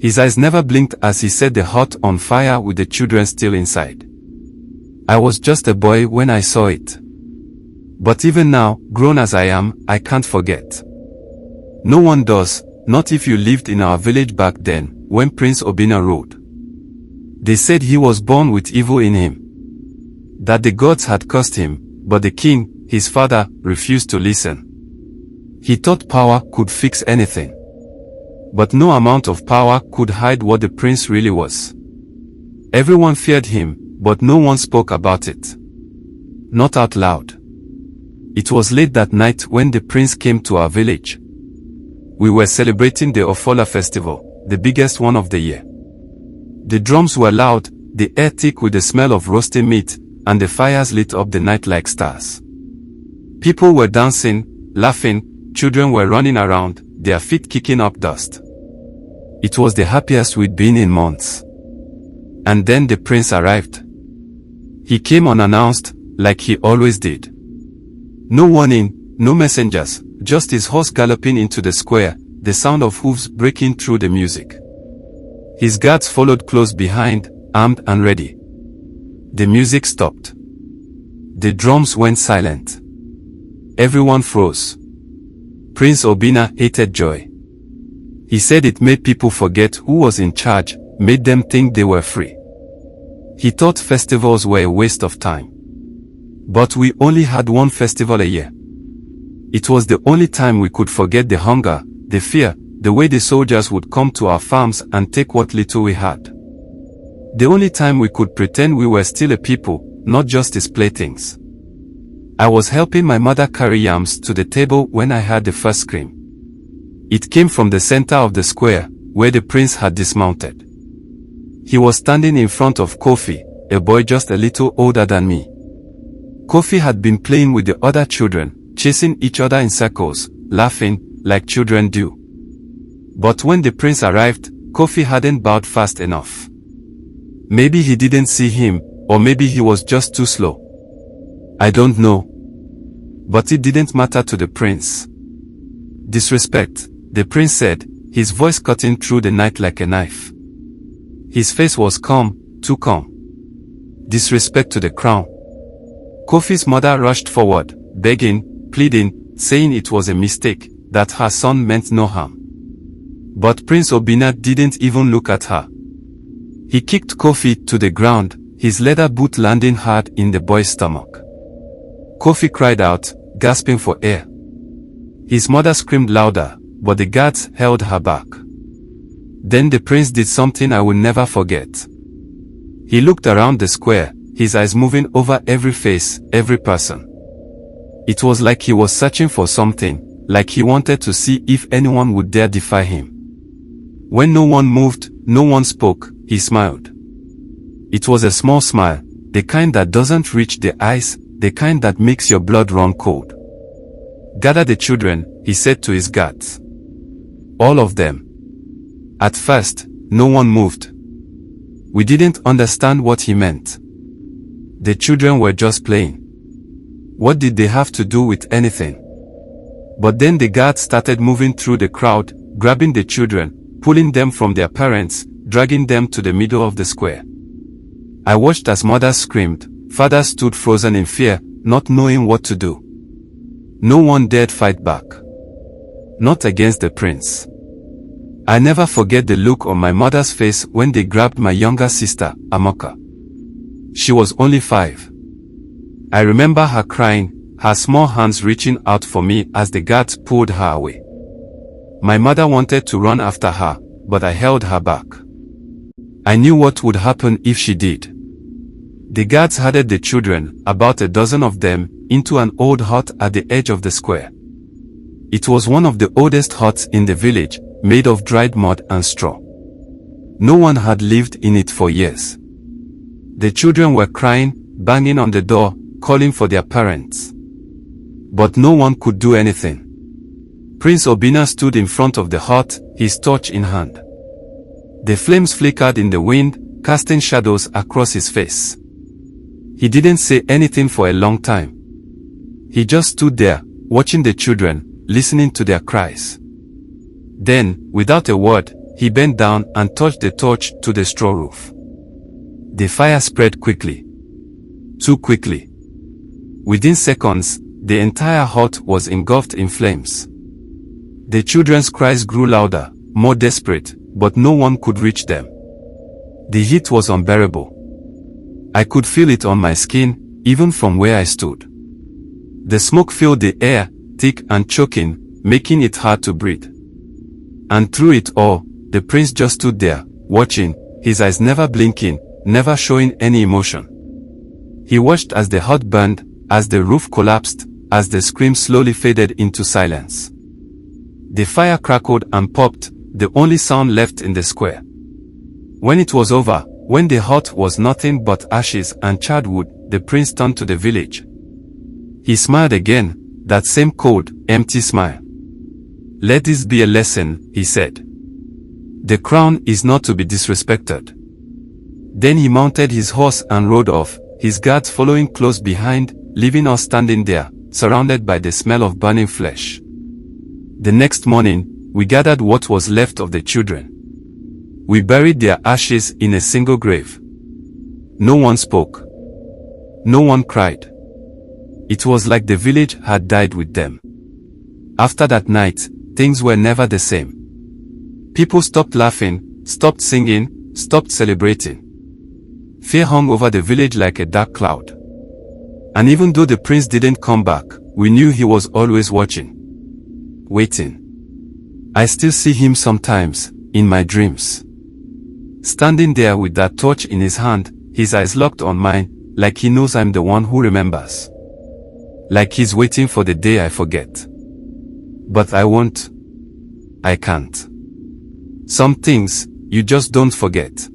His eyes never blinked as he set the hut on fire with the children still inside. I was just a boy when I saw it. But even now, grown as I am, I can't forget. No one does, not if you lived in our village back then, when Prince Obinna ruled. They said he was born with evil in him. That the gods had cursed him, but the king, his father, refused to listen. He thought power could fix anything. But no amount of power could hide what the prince really was. Everyone feared him, but no one spoke about it. Not out loud. It was late that night when the prince came to our village. We were celebrating the Folktale festival, the biggest one of the year. The drums were loud, the air thick with the smell of roasting meat, and the fires lit up the night like stars. People were dancing, laughing, children were running around, their feet kicking up dust. It was the happiest we'd been in months. And then the prince arrived. He came unannounced, like he always did. No warning, no messengers, just his horse galloping into the square, the sound of hooves breaking through the music. His guards followed close behind, armed and ready. The music stopped. The drums went silent. Everyone froze. Prince Obinna hated joy. He said it made people forget who was in charge, made them think they were free. He thought festivals were a waste of time. But we only had one festival a year. It was the only time we could forget the hunger, the fear, the way the soldiers would come to our farms and take what little we had. The only time we could pretend we were still a people, not just his playthings. I was helping my mother carry yams to the table when I heard the first scream. It came from the center of the square, where the prince had dismounted. He was standing in front of Kofi, a boy just a little older than me. Kofi had been playing with the other children, chasing each other in circles, laughing, like children do. But when the prince arrived, Kofi hadn't bowed fast enough. Maybe he didn't see him, or maybe he was just too slow. I don't know. But it didn't matter to the prince. Disrespect, the prince said, his voice cutting through the night like a knife. His face was calm, too calm. Disrespect to the crown. Kofi's mother rushed forward, begging, pleading, saying it was a mistake, that her son meant no harm. But Prince Obinna didn't even look at her. He kicked Kofi to the ground, his leather boot landing hard in the boy's stomach. Kofi cried out, gasping for air. His mother screamed louder, but the guards held her back. Then the prince did something I will never forget. He looked around the square, his eyes moving over every face, every person. It was like he was searching for something, like he wanted to see if anyone would dare defy him. When no one moved, no one spoke, he smiled. It was a small smile, the kind that doesn't reach the eyes, the kind that makes your blood run cold. Gather the children, he said to his guards. All of them. At first, no one moved. We didn't understand what he meant. The children were just playing. What did they have to do with anything? But then the guards started moving through the crowd, grabbing the children, pulling them from their parents, dragging them to the middle of the square. I watched as mothers screamed, fathers stood frozen in fear, not knowing what to do. No one dared fight back. Not against the prince. I never forget the look on my mother's face when they grabbed my younger sister, Amaka. She was only 5. I remember her crying, her small hands reaching out for me as the guards pulled her away. My mother wanted to run after her, but I held her back. I knew what would happen if she did. The guards herded the children, about a dozen of them, into an old hut at the edge of the square. It was one of the oldest huts in the village, made of dried mud and straw. No one had lived in it for years. The children were crying, banging on the door, calling for their parents. But no one could do anything. Prince Obinna stood in front of the hut, his torch in hand. The flames flickered in the wind, casting shadows across his face. He didn't say anything for a long time. He just stood there, watching the children, listening to their cries. Then, without a word, he bent down and touched the torch to the straw roof. The fire spread quickly. Too quickly. Within seconds, the entire hut was engulfed in flames. The children's cries grew louder, more desperate, but no one could reach them. The heat was unbearable. I could feel it on my skin, even from where I stood. The smoke filled the air, thick and choking, making it hard to breathe. And through it all, the prince just stood there, watching, his eyes never blinking, never showing any emotion. He watched as the hut burned, as the roof collapsed, as the screams slowly faded into silence. The fire crackled and popped, the only sound left in the square. When it was over, when the hut was nothing but ashes and charred wood, the prince turned to the village. He smiled again, that same cold, empty smile. "Let this be a lesson," he said. "The crown is not to be disrespected." Then he mounted his horse and rode off, his guards following close behind, leaving us standing there, surrounded by the smell of burning flesh. The next morning, we gathered what was left of the children. We buried their ashes in a single grave. No one spoke. No one cried. It was like the village had died with them. After that night, things were never the same. People stopped laughing, stopped singing, stopped celebrating. Fear hung over the village like a dark cloud. And even though the prince didn't come back, we knew he was always watching. Waiting. I still see him sometimes, in my dreams. Standing there with that torch in his hand, his eyes locked on mine, like he knows I'm the one who remembers. Like he's waiting for the day I forget. But I won't. I can't. Some things, you just don't forget.